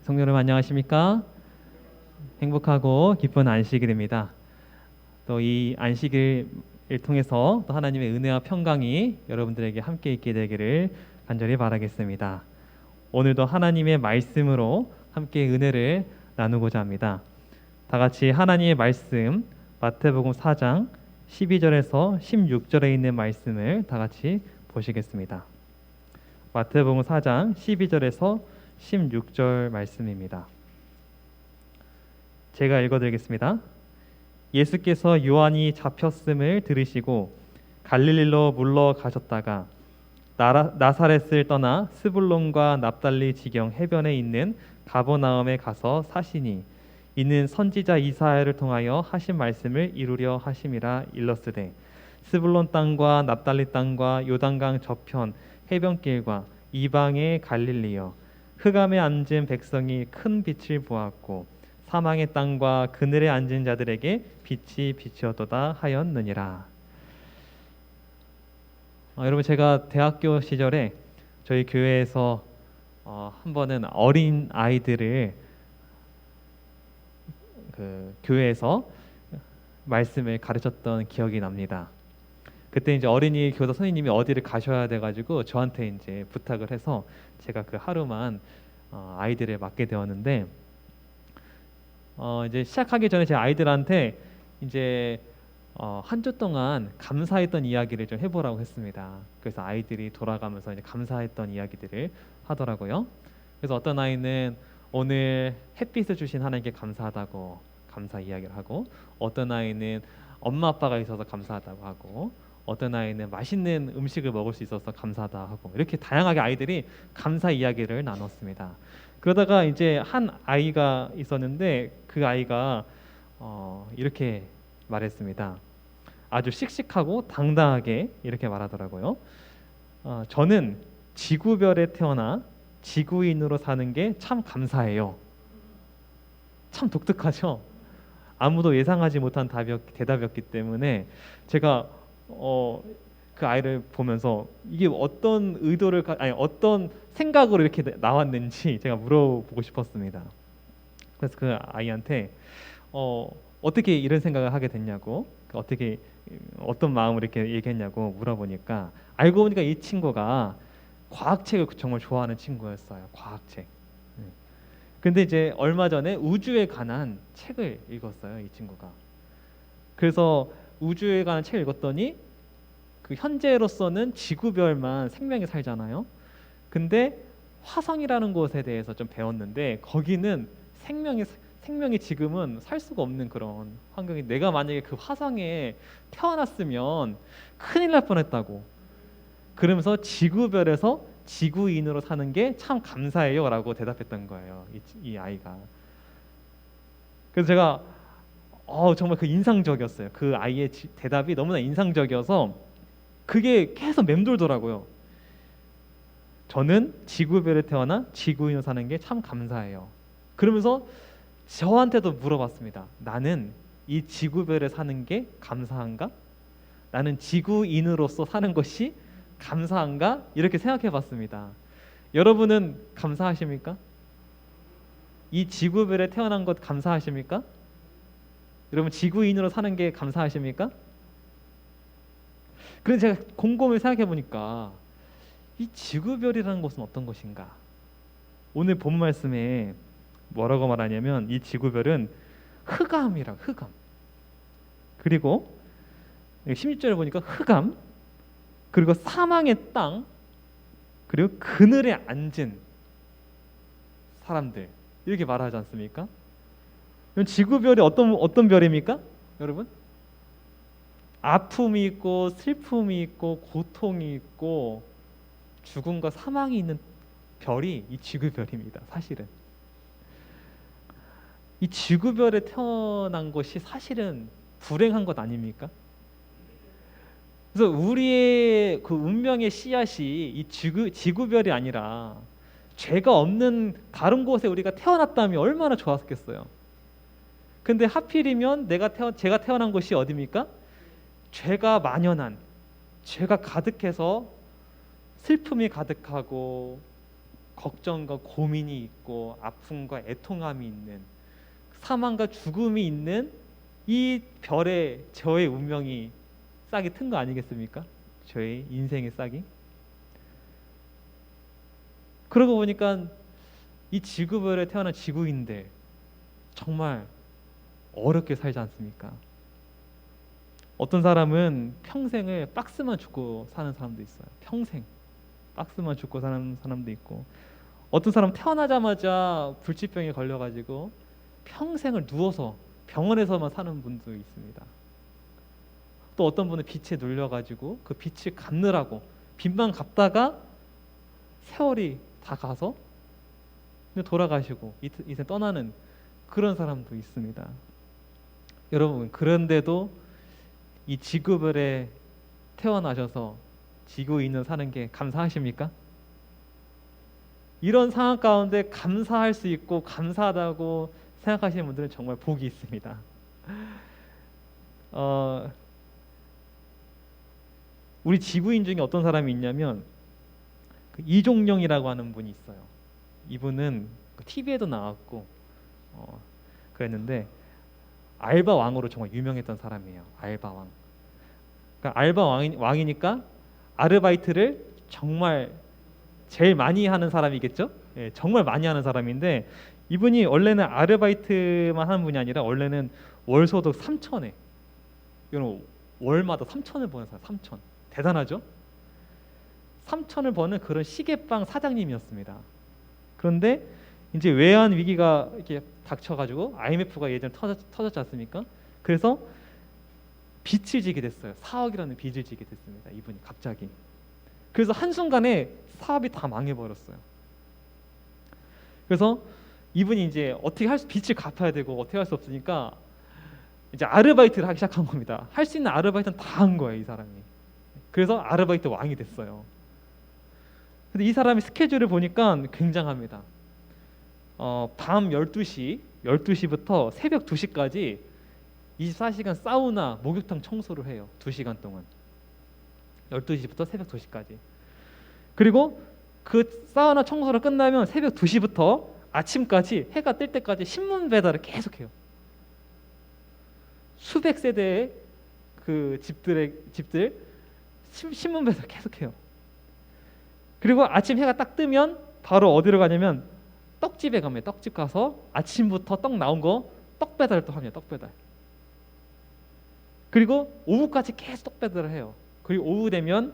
성도 여러분 안녕하십니까? 행복하고 기쁜 안식일입니다. 또 이 안식일을 통해서 또 하나님의 은혜와 평강이 여러분들에게 함께 있게 되기를 간절히 바라겠습니다. 오늘도 하나님의 말씀으로 함께 은혜를 나누고자 합니다. 다 같이 하나님의 말씀 마태복음 4장 12절에서 16절에 있는 말씀을 다 같이 보시겠습니다. 마태복음 4장 12절에서 16절 말씀입니다. 제가 읽어드리겠습니다. 예수께서 요한이 잡혔음을 들으시고 갈릴리로 물러가셨다가 나사렛을 떠나 스불론과 납달리 지경 해변에 있는 가버나움에 가서 사시니 이는 선지자 이사야를 통하여 하신 말씀을 이루려 하심이라 일렀으되 스불론 땅과 납달리 땅과 요단강 저편 해변길과 이방의 갈릴리여 흑암에 앉은 백성이 큰 빛을 보았고 사망의 땅과 그늘에 앉은 자들에게 빛이 비치었도다 하였느니라. 여러분, 제가 대학교 시절에 저희 교회에서 한 번은 어린 아이들을 교회에서 말씀을 가르쳤던 기억이 납니다. 그때 이제 어린이 교사 선생님이 어디를 가셔야 돼가지고 저한테 이제 부탁을 해서 제가 그 하루만 아이들을 맡게 되었는데 이제 시작하기 전에 제 아이들한테 이제 한 주 동안 감사했던 이야기를 좀 해보라고 했습니다. 그래서 아이들이 돌아가면서 이제 감사했던 이야기들을 하더라고요. 그래서 어떤 아이는 오늘 햇빛을 주신 하나님께 감사하다고 감사 이야기를 하고, 어떤 아이는 엄마 아빠가 있어서 감사하다고 하고, 어떤 아이는 맛있는 음식을 먹을 수 있어서 감사하다 하고, 이렇게 다양하게 아이들이 감사 이야기를 나눴습니다. 그러다가 이제 한 아이가 있었는데 그 아이가 이렇게 말했습니다. 아주 씩씩하고 당당하게 이렇게 말하더라고요. 저는 지구별에 태어나 지구인으로 사는 게 참 감사해요. 참 독특하죠? 아무도 예상하지 못한 대답이었기 때문에 제가 그 아이를 보면서 이게 어떤 의도를 어떤 생각으로 이렇게 나왔는지 제가 물어보고 싶었습니다. 그래서 그 아이한테 어떻게 이런 생각을 하게 됐냐고, 어떻게 어떤 마음으로 이렇게 얘기했냐고 물어보니까 알고 보니까 이 친구가 과학책을 정말 좋아하는 친구였어요. 과학책. 근데 이제 얼마 전에 우주에 관한 책을 읽었어요, 이 친구가. 그래서 우주에 관한 책을 읽었더니 그 현재로서는 지구별만 생명이 살잖아요. 근데 화성이라는 곳에 대해서 좀 배웠는데 거기는 생명이 지금은 살 수가 없는 그런 환경이, 내가 만약에 그 화성에 태어났으면 큰일 날 뻔했다고. 그러면서 지구별에서 지구인으로 사는 게 참 감사해요 라고 대답했던 거예요, 이 아이가. 그래서 제가 정말 그 인상적이었어요. 그 아이의 대답이 너무나 인상적이어서 그게 계속 맴돌더라고요. 저는 지구별에 태어나 지구인으로 사는 게 참 감사해요. 그러면서 저한테도 물어봤습니다. 나는 이 지구별에 사는 게 감사한가? 나는 지구인으로서 사는 것이 감사한가? 이렇게 생각해 봤습니다. 여러분은 감사하십니까? 이 지구별에 태어난 것 감사하십니까? 여러분, 지구인으로 사는 게 감사하십니까? 그래서 제가 곰곰이 생각해 보니까 이 지구별이라는 것은 어떤 것인가? 오늘 본 말씀에 뭐라고 말하냐면 이 지구별은 흑암이라고, 흑암. 그리고 16절에 보니까 흑암, 그리고 사망의 땅, 그리고 그늘에 앉은 사람들, 이렇게 말하지 않습니까? 지구별이 어떤 별입니까? 여러분? 아픔이 있고 슬픔이 있고 고통이 있고 죽음과 사망이 있는 별이 이 지구별입니다. 사실은 이 지구별에 태어난 것이 사실은 불행한 것 아닙니까? 그래서 우리의 그 운명의 씨앗이 이 지구별이 아니라 죄가 없는 다른 곳에 우리가 태어났다면 얼마나 좋았겠어요. 근데 하필이면 제가 태어난 곳이 어디입니까? 죄가 만연한, 죄가 가득해서 슬픔이 가득하고 걱정과 고민이 있고 아픔과 애통함이 있는, 사망과 죽음이 있는 이 별에 저의 운명이 싹이 튼 거 아니겠습니까? 저의 인생의 싹이. 그러고 보니까 이 지구별에 태어난 지구인들 정말 어렵게 살지 않습니까? 어떤 사람은 평생을 박스만 줍고 사는 사람도 있어요. 평생 박스만 줍고 사는 사람도 있고, 어떤 사람 태어나자마자 불치병에 걸려가지고 평생을 누워서 병원에서만 사는 분도 있습니다. 또 어떤 분은 빚에 눌려가지고 그 빚을 갚느라고 빚만 갚다가 세월이 다 가서 돌아가시고 이제 떠나는 그런 사람도 있습니다. 여러분, 그런데도 이 지구별에 태어나셔서 지구인을 사는 게 감사하십니까? 이런 상황 가운데 감사할 수 있고 감사하다고 생각하시는 분들은 정말 복이 있습니다. 우리 지구인 중에 어떤 사람이 있냐면 그 이종령이라고 하는 분이 있어요. 이분은 TV에도 나왔고 그랬는데 알바 왕으로 정말 유명했던 사람이에요. 알바 왕. 그러니까 알바 왕이니까 아르바이트를 정말 제일 많이 하는 사람이겠죠. 예, 정말 많이 하는 사람인데, 이분이 원래는 아르바이트만 하는 분이 아니라 원래는 월 소득 3천에, 이건 월마다 3천을 버는 사람. 3천. 대단하죠? 3천을 버는 그런 시계방 사장님이었습니다. 그런데 이제 외환 위기가 이렇게 닥쳐가지고 IMF가 예전에 터졌지 않습니까? 그래서 빚을 지게 됐어요. 4억이라는 빚을 지게 됐습니다. 이분이 갑자기. 그래서 한순간에 사업이 다 망해버렸어요. 그래서 이분이 이제 빚을 갚아야 되고 어떻게 할 수 없으니까 이제 아르바이트를 하기 시작한 겁니다. 할 수 있는 아르바이트는 다 한 거예요, 이 사람이. 그래서 아르바이트 왕이 됐어요. 근데 이 사람의 스케줄을 보니까 굉장합니다. 밤 12시부터 새벽 2시까지 24시간 사우나, 목욕탕 청소를 해요. 2시간 동안. 12시부터 새벽 2시까지. 그리고 그 사우나 청소를 끝나면 새벽 2시부터 아침까지, 해가 뜰 때까지 신문 배달을 계속해요. 수백 세대의 그 집들 신문 배달 계속해요. 그리고 아침 해가 딱 뜨면 바로 어디로 가냐면 떡집에 갑니다. 떡집 가서 아침부터 떡 나온 거 떡 배달을 또 합니다. 떡 배달. 그리고 오후까지 계속 떡 배달을 해요. 그리고 오후 되면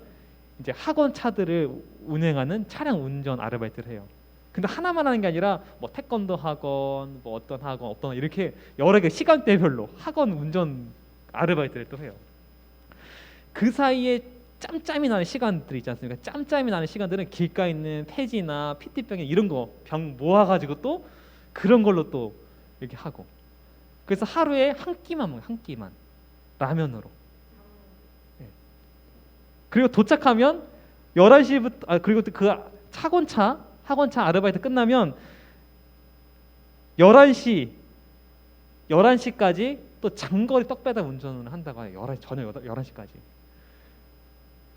이제 학원 차들을 운행하는 차량 운전 아르바이트를 해요. 근데 하나만 하는 게 아니라 뭐 태권도 학원, 뭐 어떤 학원 이렇게 여러 개 시간대별로 학원 운전 아르바이트를 또 해요. 그 사이에 짬짬이 나는 시간들 있지 않습니까? 짬짬이 나는 시간들은 길가에 있는 폐지나 피티병에 이런 거 병 모아가지고 또 그런 걸로 또 이렇게 하고. 그래서 하루에 한 끼만 먹어요. 한 끼만 라면으로. 네. 그리고 도착하면 11시부터 그리고 또 그 학원차 아르바이트 끝나면 11시까지 또 장거리 떡배달 운전을 한다고 해요. 저녁 11시까지.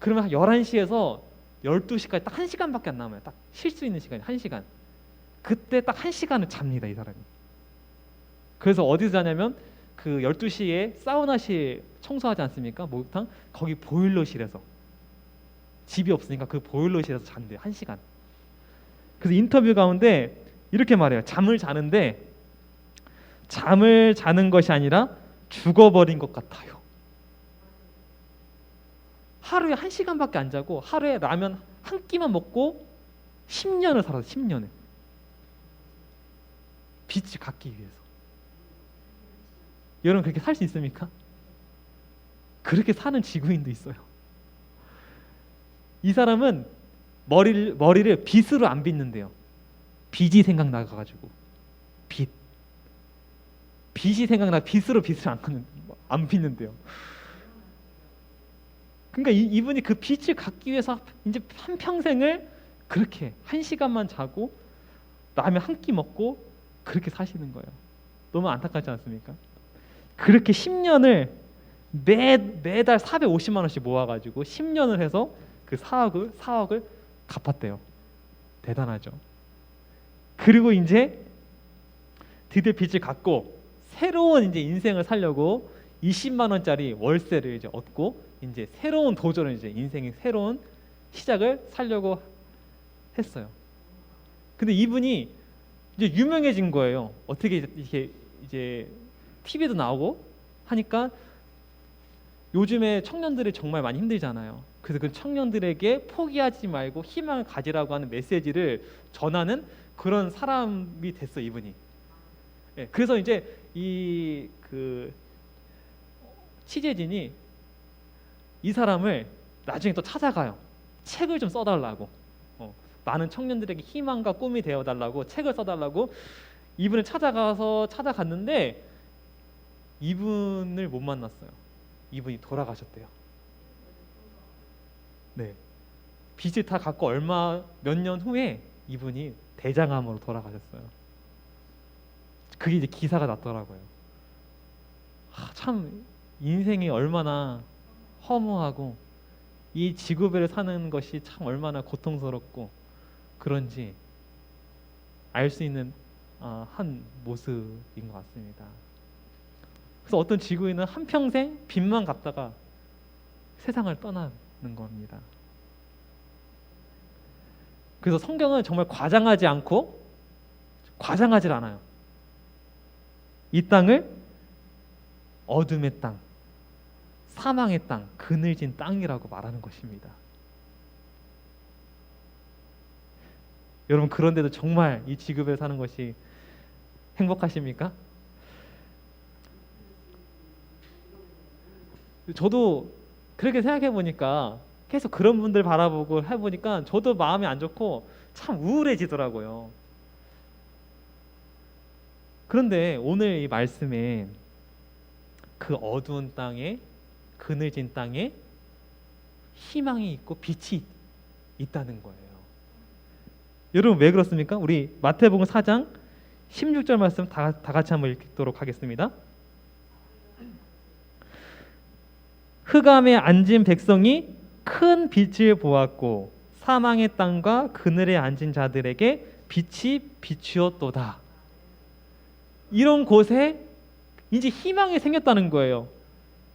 그러면 11시에서 12시까지 딱 1시간밖에 안 남아요. 딱 쉴 수 있는 시간이 1시간. 그때 딱 1시간을 잡니다, 이 사람이. 그래서 어디서 자냐면 그 12시에 사우나실 청소하지 않습니까? 목욕탕. 거기 보일러실에서. 집이 없으니까 그 보일러실에서 잔대요. 1시간. 그래서 인터뷰 가운데 이렇게 말해요. 잠을 자는데 잠을 자는 것이 아니라 죽어버린 것 같아요. 하루에 1시간밖에 안 자고 하루에 라면 한 끼만 먹고 10년을 살았어요. 10년을. 빚을 갚기 위해서. 여러분 그렇게 살 수 있습니까? 그렇게 사는 지구인도 있어요. 이 사람은 머리를 빗으로 안 빗는데요. 빚이 생각나가지고 빚이 생각나 빗으로 빗을 안 빗는데요. 그러니까 이분이 그 빚을 갚기 위해서 이제 한 평생을 그렇게 1시간만 자고 라면 한 끼 먹고 그렇게 사시는 거예요. 너무 안타깝지 않습니까? 그렇게 10년을 매달 450만 원씩 모아가지고 10년을 해서 그 4억을 갚았대요. 대단하죠. 그리고 이제 드디어 빚을 갚고 새로운 이제 인생을 살려고 20만 원짜리 월세를 이제 얻고 이제 새로운 도전을 이제 인생의 새로운 시작을 살려고 했어요. 근데 이분이 이제 유명해진 거예요. 어떻게 이렇게 이제 TV도 나오고 하니까 요즘에 청년들이 정말 많이 힘들잖아요. 그래서 그 청년들에게 포기하지 말고 희망을 가지라고 하는 메시지를 전하는 그런 사람이 됐어 이분이. 예, 그래서 이제 이 그 취재진이 이 사람을 나중에 또 찾아가요. 책을 좀 써달라고. 많은 청년들에게 희망과 꿈이 되어달라고 책을 써달라고 이분을 찾아갔는데 이분을 못 만났어요. 이분이 돌아가셨대요. 네, 빚을 다 갚고 몇 년 후에 이분이 대장암으로 돌아가셨어요. 그게 이제 기사가 났더라고요. 참 인생이 얼마나 허무하고 이 지구별을 사는 것이 참 얼마나 고통스럽고 그런지 알 수 있는 한 모습인 것 같습니다. 그래서 어떤 지구인은 한평생 빚만 갚다가 세상을 떠나는 겁니다. 그래서 성경은 정말 과장하지 않고 과장하지 않아요. 이 땅을 어둠의 땅, 사망의 땅, 그늘진 땅이라고 말하는 것입니다. 여러분 그런데도 정말 이 지구에 사는 것이 행복하십니까? 저도 그렇게 생각해 보니까 계속 그런 분들 바라보고 해보니까 저도 마음이 안 좋고 참 우울해지더라고요. 그런데 오늘 이 말씀에 그 어두운 땅에 그늘진 땅에 희망이 있고 빛이 있다는 거예요. 여러분 왜 그렇습니까? 우리 마태복음 4장 16절 말씀 다 같이 한번 읽도록 하겠습니다. 흑암에 앉은 백성이 큰 빛을 보았고 사망의 땅과 그늘에 앉은 자들에게 빛이 비추었도다. 이런 곳에 이제 희망이 생겼다는 거예요.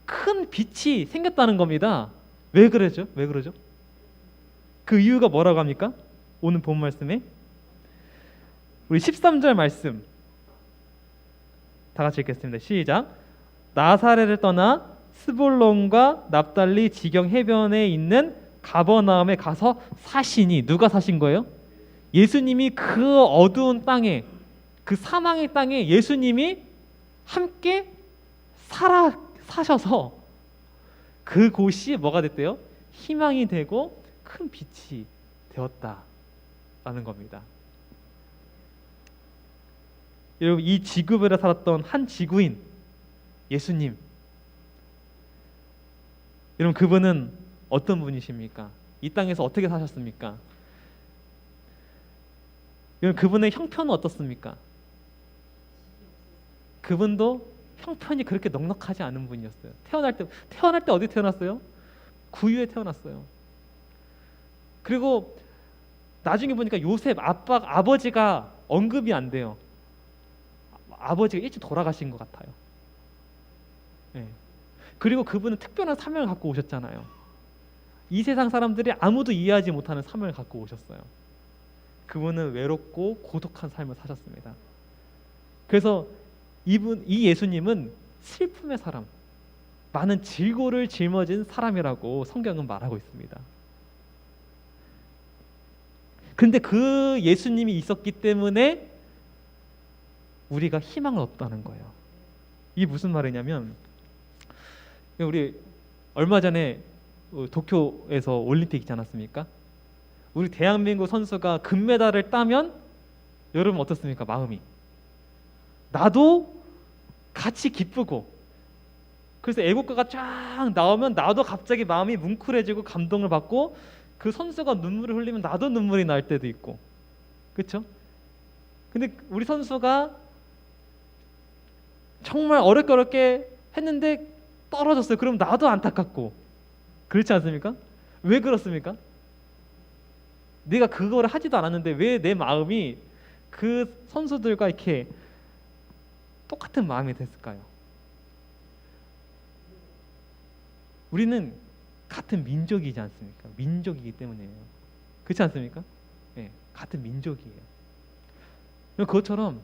큰 빛이 생겼다는 겁니다. 왜 그러죠? 왜 그러죠? 그 이유가 뭐라고 합니까? 오늘 본 말씀에 우리 13절 말씀 다 같이 읽겠습니다. 시작. 나사렛을 떠나 스불론과 납달리 지경 해변에 있는 가버나움에 가서 사시니. 누가 사신 거예요? 예수님이 그 어두운 땅에, 그 사망의 땅에 예수님이 함께 사셔서 그곳이 뭐가 됐대요? 희망이 되고 큰 빛이 되었다라는 겁니다. 여러분 이 지구별에 살았던 한 지구인 예수님, 여러분 그분은 어떤 분이십니까? 이 땅에서 어떻게 사셨습니까? 여러분 그분의 형편은 어떻습니까? 그분도 형편이 그렇게 넉넉하지 않은 분이었어요. 태어날 때 어디 태어났어요? 구유에 태어났어요. 그리고 나중에 보니까 요셉 아버지가 언급이 안 돼요. 아버지가 일찍 돌아가신 것 같아요. 네. 그리고 그분은 특별한 사명을 갖고 오셨잖아요. 이 세상 사람들이 아무도 이해하지 못하는 사명을 갖고 오셨어요. 그분은 외롭고 고독한 삶을 사셨습니다. 그래서 이 예수님은 슬픔의 사람, 많은 질고를 짊어진 사람이라고 성경은 말하고 있습니다. 그런데 그 예수님이 있었기 때문에 우리가 희망을 얻었다는 거예요. 이게 무슨 말이냐면 우리 얼마 전에 도쿄에서 올림픽 있지 않았습니까? 우리 대한민국 선수가 금메달을 따면 여러분 어떻습니까? 마음이 나도 같이 기쁘고, 그래서 애국가가 쫙 나오면 나도 갑자기 마음이 뭉클해지고 감동을 받고, 그 선수가 눈물을 흘리면 나도 눈물이 날 때도 있고, 그렇죠? 근데 우리 선수가 정말 어렵게 했는데 떨어졌어요. 그럼 나도 안타깝고, 그렇지 않습니까? 왜 그렇습니까? 내가 그거를 하지도 않았는데 왜 내 마음이 그 선수들과 이렇게 똑같은 마음이 됐을까요? 우리는 같은 민족이지 않습니까? 민족이기 때문이에요. 그렇지 않습니까? 네, 같은 민족이에요. 그것처럼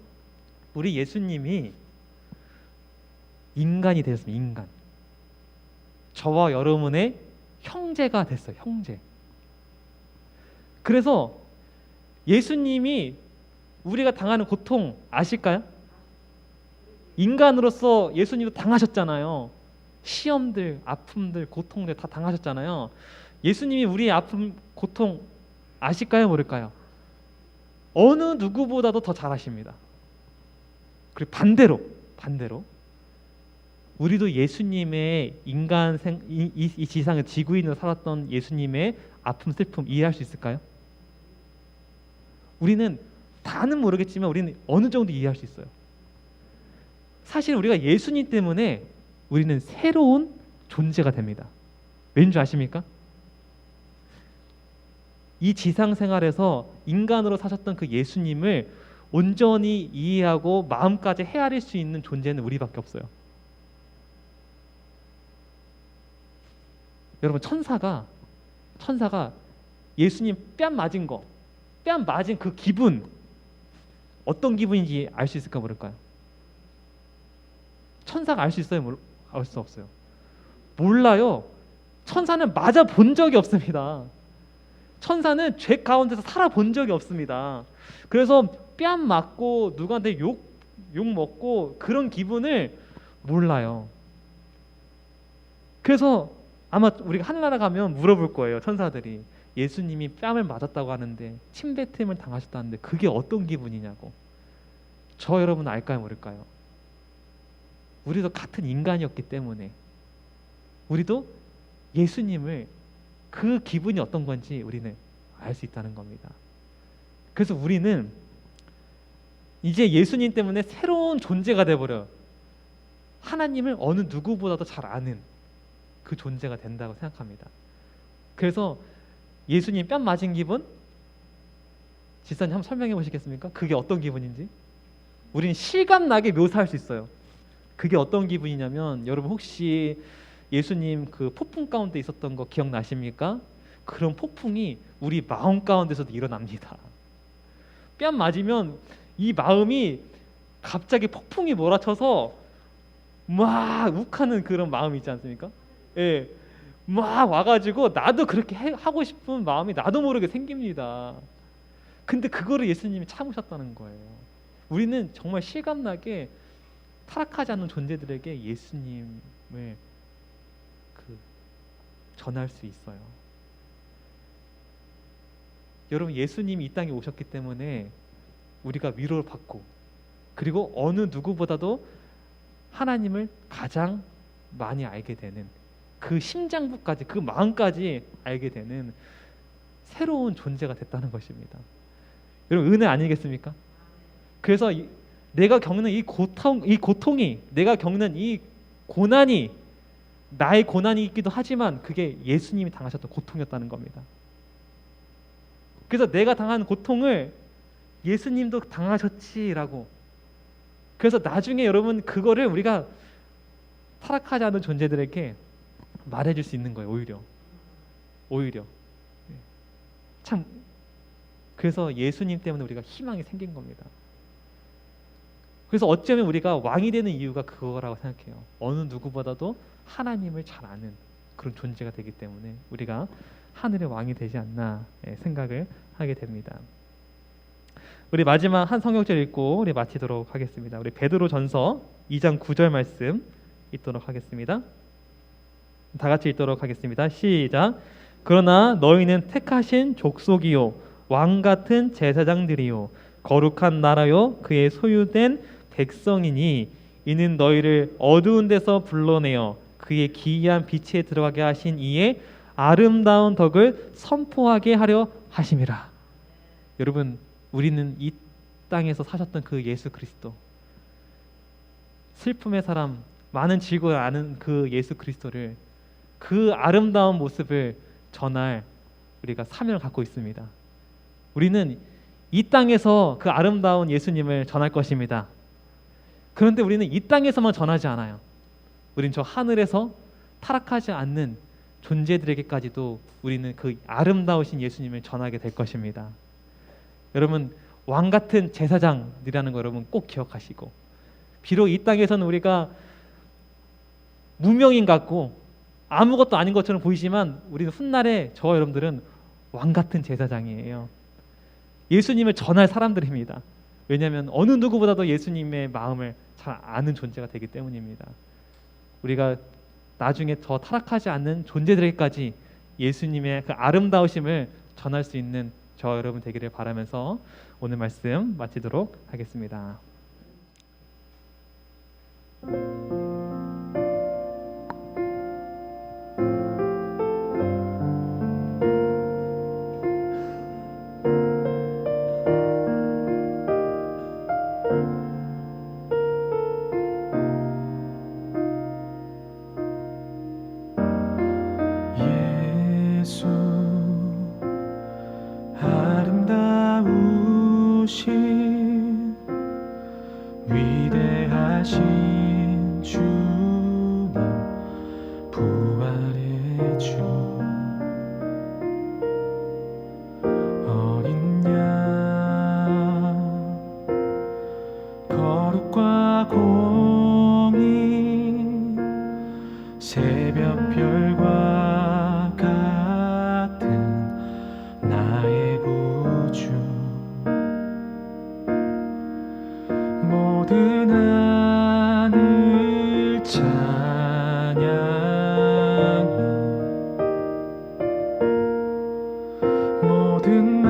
우리 예수님이 인간이 되었습니다. 인간. 저와 여러분의 형제가 됐어요. 형제. 그래서 예수님이 우리가 당하는 고통 아실까요? 인간으로서 예수님도 당하셨잖아요. 시험들, 아픔들, 고통들 다 당하셨잖아요. 예수님이 우리의 아픔, 고통 아실까요? 모를까요? 어느 누구보다도 더 잘 아십니다. 그리고 반대로 우리도 예수님의 이 지상의 지구인으로 살았던 예수님의 아픔, 슬픔 이해할 수 있을까요? 우리는 다는 모르겠지만 우리는 어느 정도 이해할 수 있어요. 사실 우리가 예수님 때문에 우리는 새로운 존재가 됩니다. 왠지 아십니까? 이 지상 생활에서 인간으로 사셨던 그 예수님을 온전히 이해하고 마음까지 헤아릴 수 있는 존재는 우리밖에 없어요. 여러분, 천사가 예수님 뺨 맞은 그 기분 어떤 기분인지 알 수 있을까 모를까요? 천사가 알 수 있어요? 알 수 없어요? 몰라요. 천사는 맞아 본 적이 없습니다. 천사는 죄 가운데서 살아본 적이 없습니다. 그래서 뺨 맞고 누구한테 욕 먹고 그런 기분을 몰라요. 그래서 아마 우리가 하늘나라 가면 물어볼 거예요. 천사들이 예수님이 뺨을 맞았다고 하는데 침뱉음을 당하셨다는데 그게 어떤 기분이냐고. 저 여러분 알까요 모를까요? 우리도 같은 인간이었기 때문에 우리도 예수님을 그 기분이 어떤 건지 우리는 알 수 있다는 겁니다. 그래서 우리는 이제 예수님 때문에 새로운 존재가 돼버려요. 하나님을 어느 누구보다도 잘 아는 그 존재가 된다고 생각합니다. 그래서 예수님 뺨 맞은 기분 지사님 한번 설명해 보시겠습니까? 그게 어떤 기분인지 우리는 실감나게 묘사할 수 있어요. 그게 어떤 기분이냐면 여러분 혹시 예수님 그 폭풍 가운데 있었던 거 기억나십니까? 그런 폭풍이 우리 마음 가운데서도 일어납니다. 뺨 맞으면 이 마음이 갑자기 폭풍이 몰아쳐서 막 욱하는 그런 마음이 있지 않습니까? 예, 막 와가지고 나도 그렇게 하고 싶은 마음이 나도 모르게 생깁니다. 근데 그거를 예수님이 참으셨다는 거예요. 우리는 정말 실감나게 타락하지 않는 존재들에게 예수님을 전할 수 있어요. 여러분 예수님이 이 땅에 오셨기 때문에 우리가 위로를 받고 그리고 어느 누구보다도 하나님을 가장 많이 알게 되는 그 심장부까지 그 마음까지 알게 되는 새로운 존재가 됐다는 것입니다. 여러분 은혜 아니겠습니까? 그래서 내가 겪는 이 고통이 내가 겪는 이 고난이 나의 고난이기도 하지만 그게 예수님이 당하셨던 고통이었다는 겁니다. 그래서 내가 당한 고통을 예수님도 당하셨지라고. 그래서 나중에 여러분 그거를 우리가 타락하지 않은 존재들에게 말해줄 수 있는 거예요. 오히려 참 그래서 예수님 때문에 우리가 희망이 생긴 겁니다. 그래서 어쩌면 우리가 왕이 되는 이유가 그거라고 생각해요. 어느 누구보다도 하나님을 잘 아는 그런 존재가 되기 때문에 우리가 하늘의 왕이 되지 않나 생각을 하게 됩니다. 우리 마지막 한 성경절 읽고 우리 마치도록 하겠습니다. 우리 베드로전서 2장 9절 말씀 읽도록 하겠습니다. 다 같이 읽도록 하겠습니다. 시작. 그러나 너희는 택하신 족속이요 왕 같은 제사장들이요 거룩한 나라요 그의 소유된 백성이니 이는 너희를 어두운 데서 불러내어 그의 기이한 빛에 들어가게 하신 이의 아름다운 덕을 선포하게 하려 하심이라. 여러분 우리는 이 땅에서 사셨던 그 예수 그리스도 슬픔의 사람 많은 즐거움을 아는 그 예수 그리스도를 그 아름다운 모습을 전할 우리가 사명을 갖고 있습니다. 우리는 이 땅에서 그 아름다운 예수님을 전할 것입니다. 그런데 우리는 이 땅에서만 전하지 않아요. 우린 저 하늘에서 타락하지 않는 존재들에게까지도 우리는 그 아름다우신 예수님을 전하게 될 것입니다. 여러분, 왕 같은 제사장이라는 거 여러분 꼭 기억하시고, 비록 이 땅에서는 우리가 무명인 같고 아무것도 아닌 것처럼 보이지만 우리는 훗날에 저와 여러분들은 왕 같은 제사장이에요. 예수님을 전할 사람들입니다. 왜냐하면 어느 누구보다도 예수님의 마음을 잘 아는 존재가 되기 때문입니다. 우리가 나중에 더 타락하지 않는 존재들에게까지 예수님의 그 아름다우심을 전할 수 있는 저와 여러분 되기를 바라면서 오늘 말씀 마치도록 하겠습니다. 예수 아름다우신 위대하신 주님 부활의 주 어린 양 거룩과 공의 새벽별과 같은 나의 구주 모든 하늘 찬양이 모든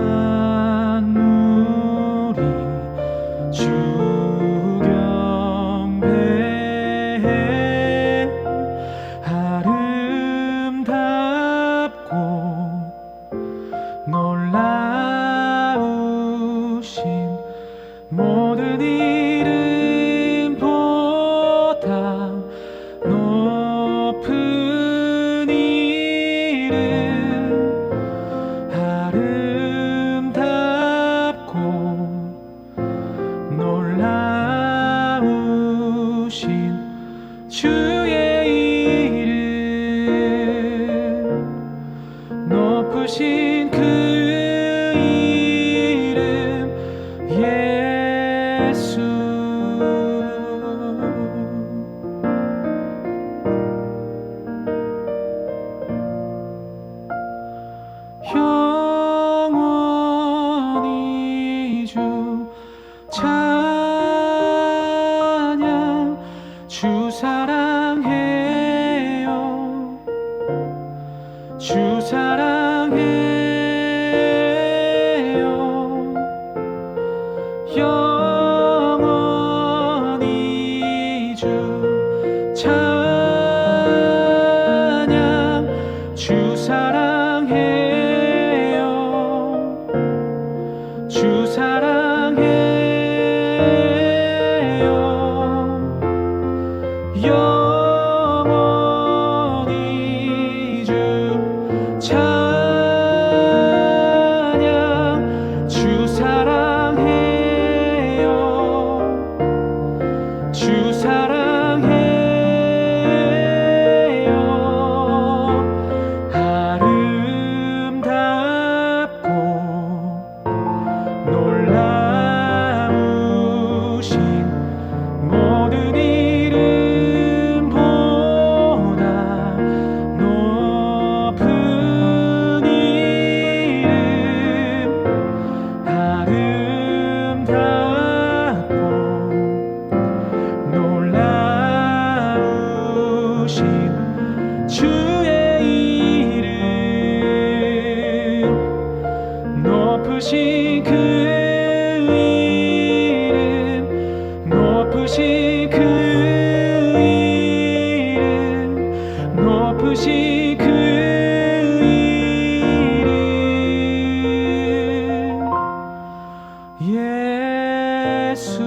만물이 주 경배해 아름답고 놀라우신 모든 이름보다 높은 이름 아름답고 놀라우신 주의 이름 높으신 그 이름 예수 영원히 주 찬양 주 사랑해요 주 사랑해요 영원히 주 찬양 주 사랑해요 주 사랑해요 영원히 주 찬양 주 사랑해요 주 사랑해요 아름답고 놀라우신 모든 이름보다 높은 이름 아름답고 놀라우신 주의 이름 높으신 그 이름 높으신 그 이름 높으신 그 이름 예수